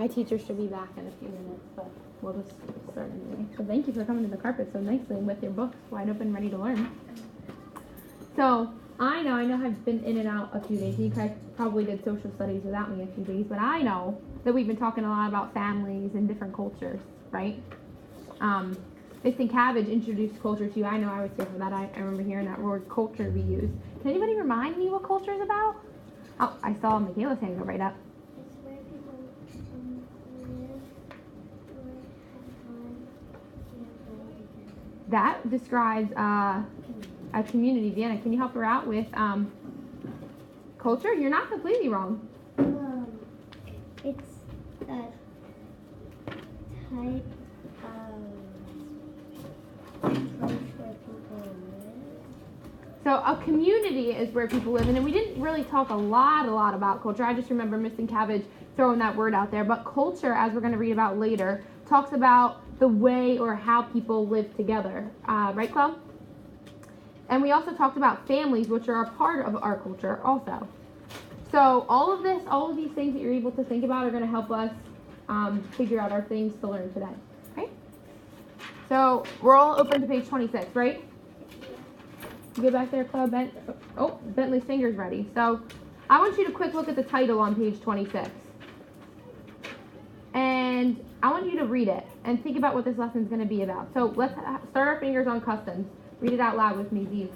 My teacher should be back in a few minutes, but we'll just start anyway. So thank you for coming to the carpet so nicely and with your books wide open, ready to learn. So I know I've been in and out a few days. You guys probably did social studies without me a few days, but I know that we've been talking a lot about families and different cultures, right? Miss Cabbage introduced culture to you. I know I was here for that. I remember hearing that word culture be used. Can anybody remind me what culture is about? Oh, I saw Michaela's hand go right up. It's where people live, work, have fun, That describes a community. Deanna, can you help her out with culture? You're not completely wrong. It's a type of place where people live. So a community is where people live, and then we didn't really talk a lot about culture. I just remember Miss Cabbage throwing that word out there. But culture, as we're going to read about later, talks about the way or how people live together. Right, Chloe? And we also talked about families, which are a part of our culture also. So all of these things that you're able to think about are going to help us figure out our things to learn today. Okay? So we're all open to page 26, right? You get back there, Chloe. Bentley's finger's ready. So I want you to quick look at the title on page 26. And I want you to read it and think about what this lesson is going to be about. So let's start our fingers on customs. Read it out loud with me, Zeev.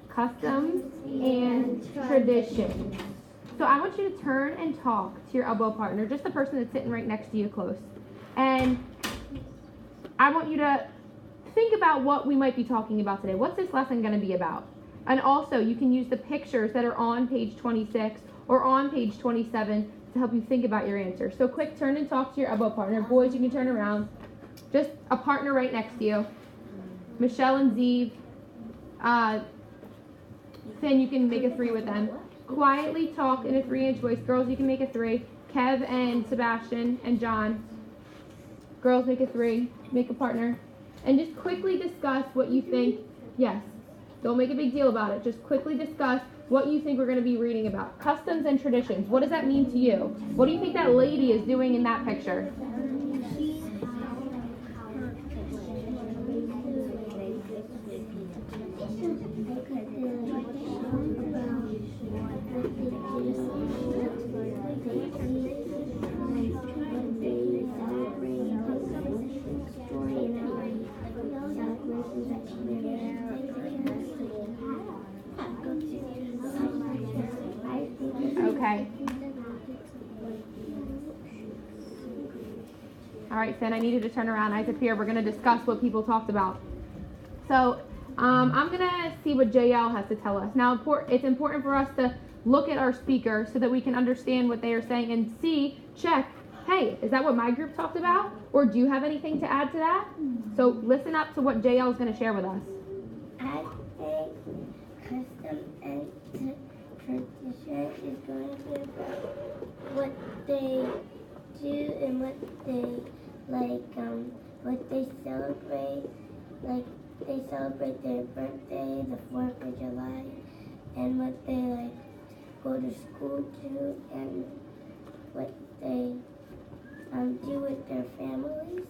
Customs and traditions. So I want you to turn and talk to your elbow partner, just the person that's sitting right next to you close. And I want you to think about what we might be talking about today. What's this lesson going to be about? And also, you can use the pictures that are on page 26 or on page 27 to help you think about your answer. So quick, turn and talk to your elbow partner. Boys, you can turn around. Just a partner right next to you. Michelle and Zeev. Finn, you can make a 3 with them. Quietly talk in a 3-inch voice. Girls, you can make a 3. Kev and Sebastian and John. Girls, make a 3. Make a partner. And just quickly discuss what you think. Yes. Don't make a big deal about it. Just quickly discuss what you think we're going to be reading about. Customs and traditions. What does that mean to you? What do you think that lady is doing in that picture? Okay. All right, Finn, I need you to turn around. Eyes up here. We're going to discuss what people talked about. So I'm going to see what JL has to tell us. Now, it's important for us to look at our speaker so that we can understand what they are saying and check, hey, is that what my group talked about? Or do you have anything to add to that? So listen up to what JL is going to share with us. I think custom and tradition is going to be about what they do and what they what they celebrate. Like they celebrate their birthday, the 4th of July, and what they go to school to, and what they do with their families.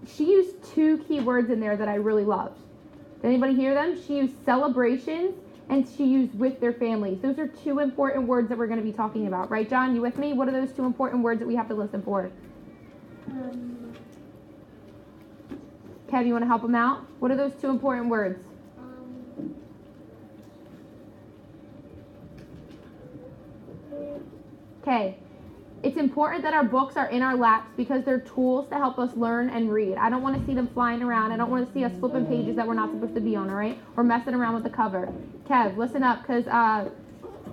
She used 2 key words in there that I really loved. Did anybody hear them? She used celebrations and she used with their families. Those are 2 important words that we're going to be talking about. Right, John? You with me? What are those 2 important words that we have to listen for? Kev, you want to help them out? What are those 2 important words? Okay. It's important that our books are in our laps because they're tools to help us learn and read. I don't want to see them flying around. I don't want to see us flipping pages that we're not supposed to be on, all right? Or messing around with the cover. Kev, listen up because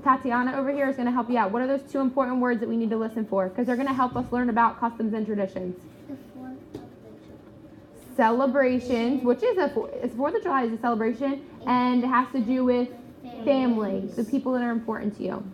Tatiana over here is going to help you out. What are those 2 important words that we need to listen for? Because they're going to help us learn about customs and traditions. Celebrations, which is it's 4th of July is a celebration, and it has to do with family, the people that are important to you.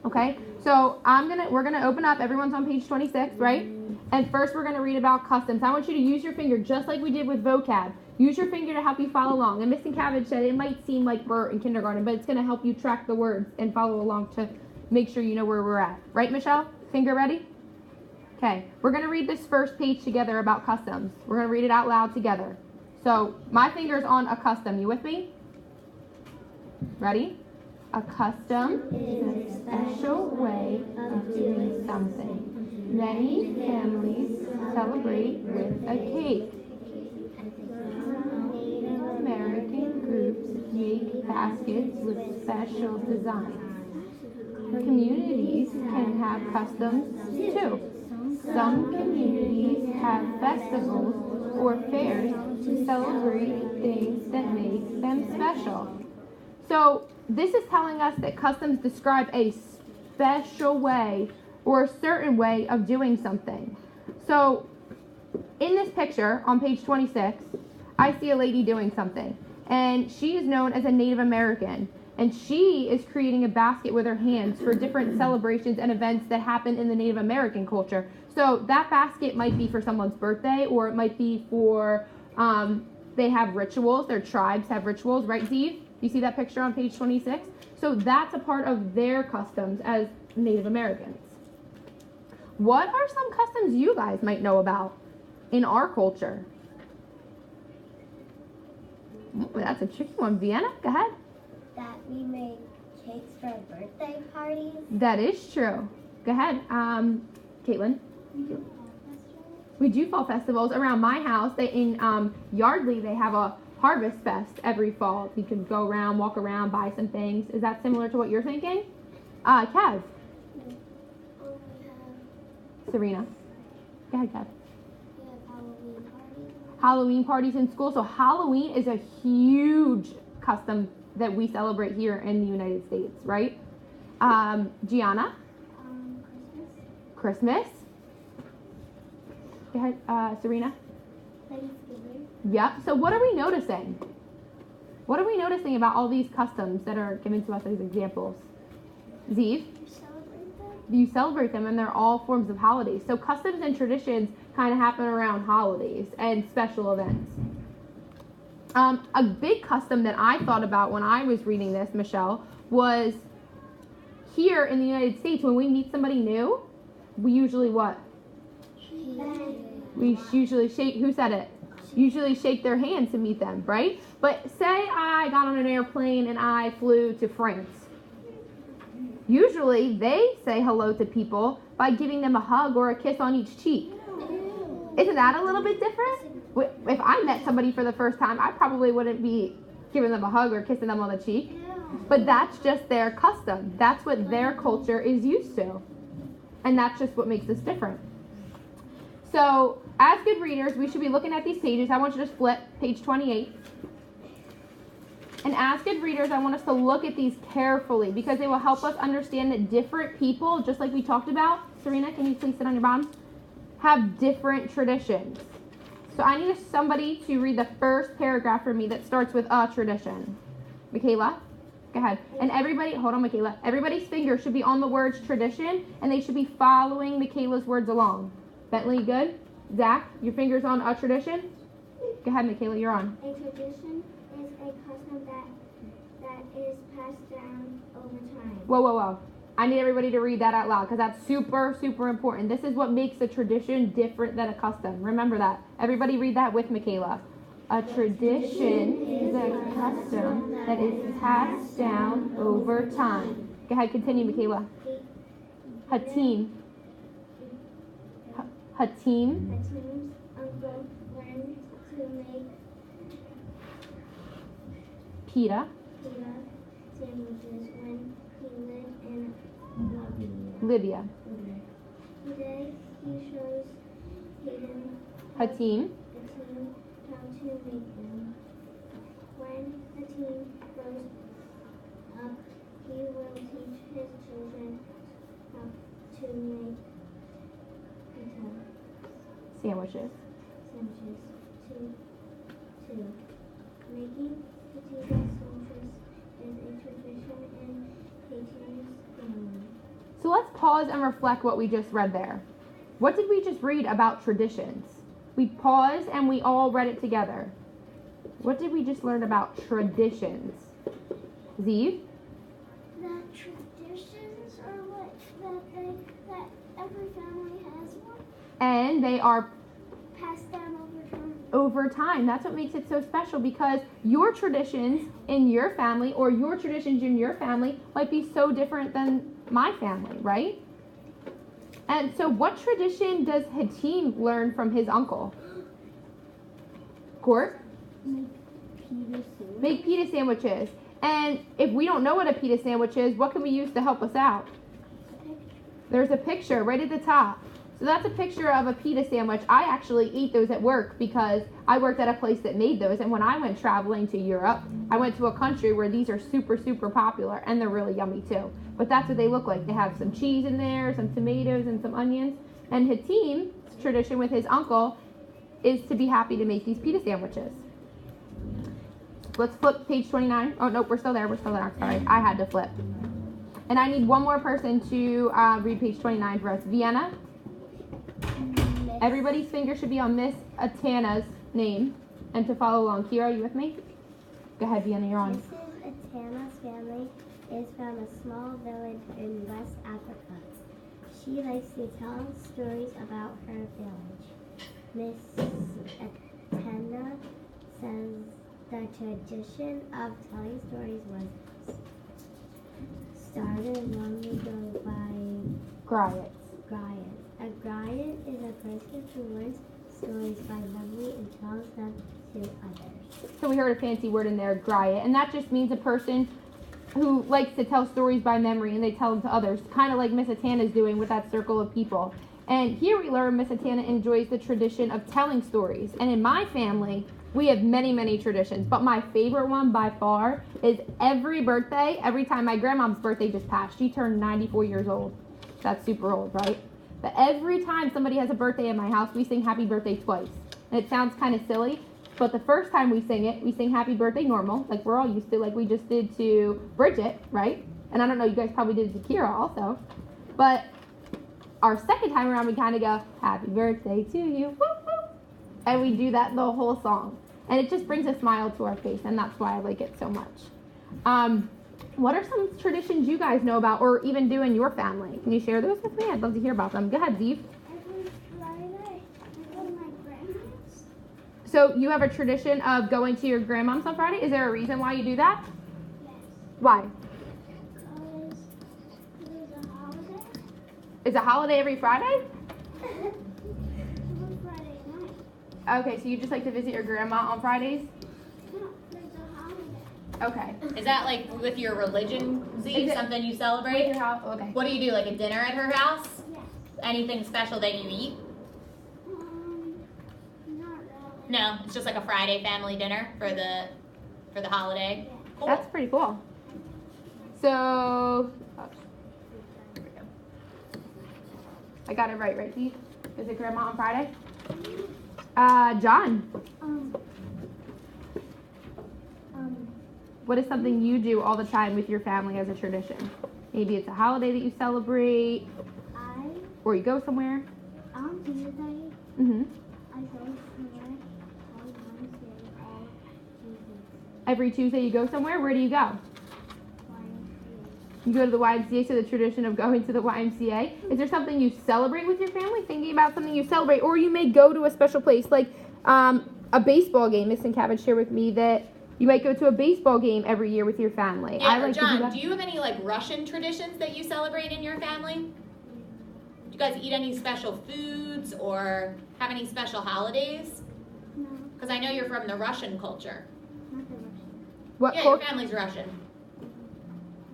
Okay, so we're gonna open up. Everyone's on page 26, right? And first we're gonna read about customs. I want you to use your finger just like we did with vocab. Use your finger to help you follow along. And Miss Cabbage said it might seem like we're in kindergarten, but it's gonna help you track the words and follow along to make sure you know where we're at. Right, Michelle? Finger ready? Okay, we're going to read this first page together about customs. We're going to read it out loud together. So, my finger's on a custom. You with me? Ready? A custom is a special way of doing something. Many families celebrate with a cake. Native American groups make baskets with special designs. Communities can have customs too. Some communities have festivals or fairs to celebrate things that make them special. So this is telling us that customs describe a special way or a certain way of doing something. So in this picture on page 26, I see a lady doing something, and she is known as a Native American, and she is creating a basket with her hands for different celebrations and events that happen in the Native American culture. So that basket might be for someone's birthday, or it might be for, they have rituals, their tribes have rituals, right, Steve? You see that picture on page 26? So that's a part of their customs as Native Americans. What are some customs you guys might know about in our culture? Ooh, that's a tricky one. Vienna, go ahead. That we make cakes for birthday parties. That is true. Go ahead, Caitlin. We do fall festivals around my house. They in Yardley they have a harvest fest every fall. You can go around, walk around, buy some things. Is that similar to what you're thinking? Kev. Serena. Go ahead, Kev. We have Halloween parties. Halloween parties in school. So Halloween is a huge custom that we celebrate here in the United States, right? Gianna. Christmas. Go ahead, Serena. Thanksgiving. Yep. So what are we noticing? What are we noticing about all these customs that are given to us as examples? Zeev? You celebrate them? You celebrate them, and they're all forms of holidays. So customs and traditions kind of happen around holidays and special events. A big custom that I thought about when I was reading this, Michelle, was here in the United States, when we meet somebody new, we usually what? We usually shake, who said it? Usually shake their hand to meet them, right? But say I got on an airplane and I flew to France. Usually they say hello to people by giving them a hug or a kiss on each cheek. Isn't that a little bit different? If I met somebody for the first time, I probably wouldn't be giving them a hug or kissing them on the cheek. But that's just their custom. That's what their culture is used to. And that's just what makes us different. So, as good readers, we should be looking at these pages. I want you to flip page 28. And as good readers, I want us to look at these carefully because they will help us understand that different people, just like we talked about, Serena, can you please sit on your bottom, have different traditions. So I need somebody to read the first paragraph for me that starts with a tradition. Michaela, go ahead. And everybody, hold on, Michaela. Everybody's finger should be on the words tradition, and they should be following Michaela's words along. Bentley, you good? Zach, your finger's on a tradition? Go ahead, Michaela, you're on. A tradition is a custom that is passed down over time. Whoa. I need everybody to read that out loud because that's super, super important. This is what makes a tradition different than a custom. Remember that. Everybody read that with Michaela. A tradition is a custom that is passed down over time. Go ahead, continue, Michaela. Hatim. Hatim's uncle learned to make pita sandwiches when he lived in Libya. Today he shows Hatim how to make them. When Hatim grows up, he will teach his children how to make pita sandwiches. Two. Making pita sandwiches is a tradition in Haiti's family. So let's pause and reflect what we just read there. What did we just read about traditions? We paused and we all read it together. What did we just learn about traditions? Zeev? That traditions are that every family has one. and they are Passed down over time. over time. That's what makes it so special, because your traditions in your family or your traditions in your family might be so different than my family, right? And so what tradition does Hatim learn from his uncle? Court? Make pita sandwiches. And if we don't know what a pita sandwich is, what can we use to help us out? There's a picture right at the top. So that's a picture of a pita sandwich. I actually eat those at work because I worked at a place that made those. And when I went traveling to Europe, I went to a country where these are super, super popular, and they're really yummy too. But that's what they look like. They have some cheese in there, some tomatoes, and some onions. And Hatim's tradition with his uncle is to be happy to make these pita sandwiches. Let's flip page 29. Oh, nope, we're still there. Sorry, I had to flip. And I need one more person to read page 29 for us. Vienna. Everybody's finger should be on Miss Atana's name and to follow along. Kira, are you with me? Go ahead, Vienna, you're on. Mrs. Atana's family is from a small village in West Africa. She likes to tell stories about her village. Miss Atana says the tradition of telling stories was started long ago by Griot. A griot is a person who learns stories by memory and tells them to others. So we heard a fancy word in there, griot, and that just means a person who likes to tell stories by memory and they tell them to others, kind of like Miss Atana is doing with that circle of people. And here we learn Miss Atana enjoys the tradition of telling stories. And in my family, we have many, many traditions, but my favorite one by far is every time my grandmom's birthday just passed, she turned 94 years old. That's super old, right? But every time somebody has a birthday in my house, we sing happy birthday twice. And it sounds kind of silly, but the first time we sing it, we sing happy birthday normal, like we're all used to, like we just did to Bridget, right? And I don't know, you guys probably did it to Kira also. But our second time around, we kind of go, happy birthday to you, woo, woo. And we do that the whole song. And it just brings a smile to our face, and that's why I like it so much. What are some traditions you guys know about or even do in your family? Can you share those with me? I'd love to hear about them. Go ahead, Zeev. Every Friday, I go to my grandma's. So you have a tradition of going to your grandmom's on Friday? Is there a reason why you do that? Yes. Why? Because it was a holiday. Is a holiday every Friday? Every Friday night. Okay, so you just like to visit your grandma on Fridays? No, there's a holiday. Okay. Is that like with your religion, Is Z? it- Something you Wait, celebrate? your house? Okay. What do you do? Like a dinner at her house? Yes. Anything special that you eat? Not really. No, it's just like a Friday family dinner for the holiday. Cool. That's pretty cool. So, here we go. I got it right, Zeev? Is it grandma on Friday? John, what is something you do all the time with your family as a tradition? Maybe it's a holiday that you celebrate, or you go somewhere. On Tuesday, Mm-hmm. I go somewhere on Wednesday, all Tuesdays. Every Tuesday you go somewhere. Where do you go? You go to the YMCA, so the tradition of going to the YMCA. Is there something you celebrate with your family? Thinking about something you celebrate, or you may go to a special place, like a baseball game. Miss Sienkiewicz shared with me that you might go to a baseball game every year with your family. Yeah, I like John, to do that. do you have any like Russian traditions that you celebrate in your family? Do you guys eat any special foods or have any special holidays? No, Because I know you're from the Russian culture. not the Russian. What Yeah, your cult- family's Russian.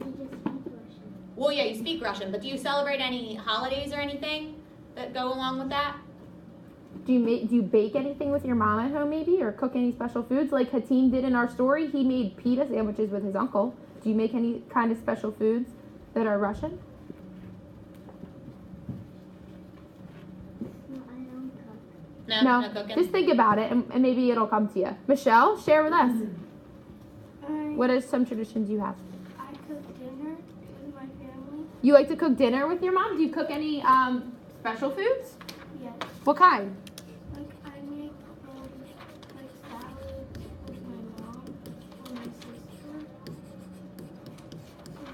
I just speak Russian. Well, yeah, you speak Russian, but do you celebrate any holidays or anything that go along with that? do you bake anything with your mom at home, maybe, or cook any special foods like Hatim did in our story? He made pita sandwiches with his uncle. Do you make any kind of special foods that are Russian? No, I don't cook. No cooking? Just think about it, and maybe it'll come to you. Michelle, share with us. What are some traditions you have? I cook dinner with my family. You like to cook dinner with your mom? Do you cook any special foods? Yes. What kind?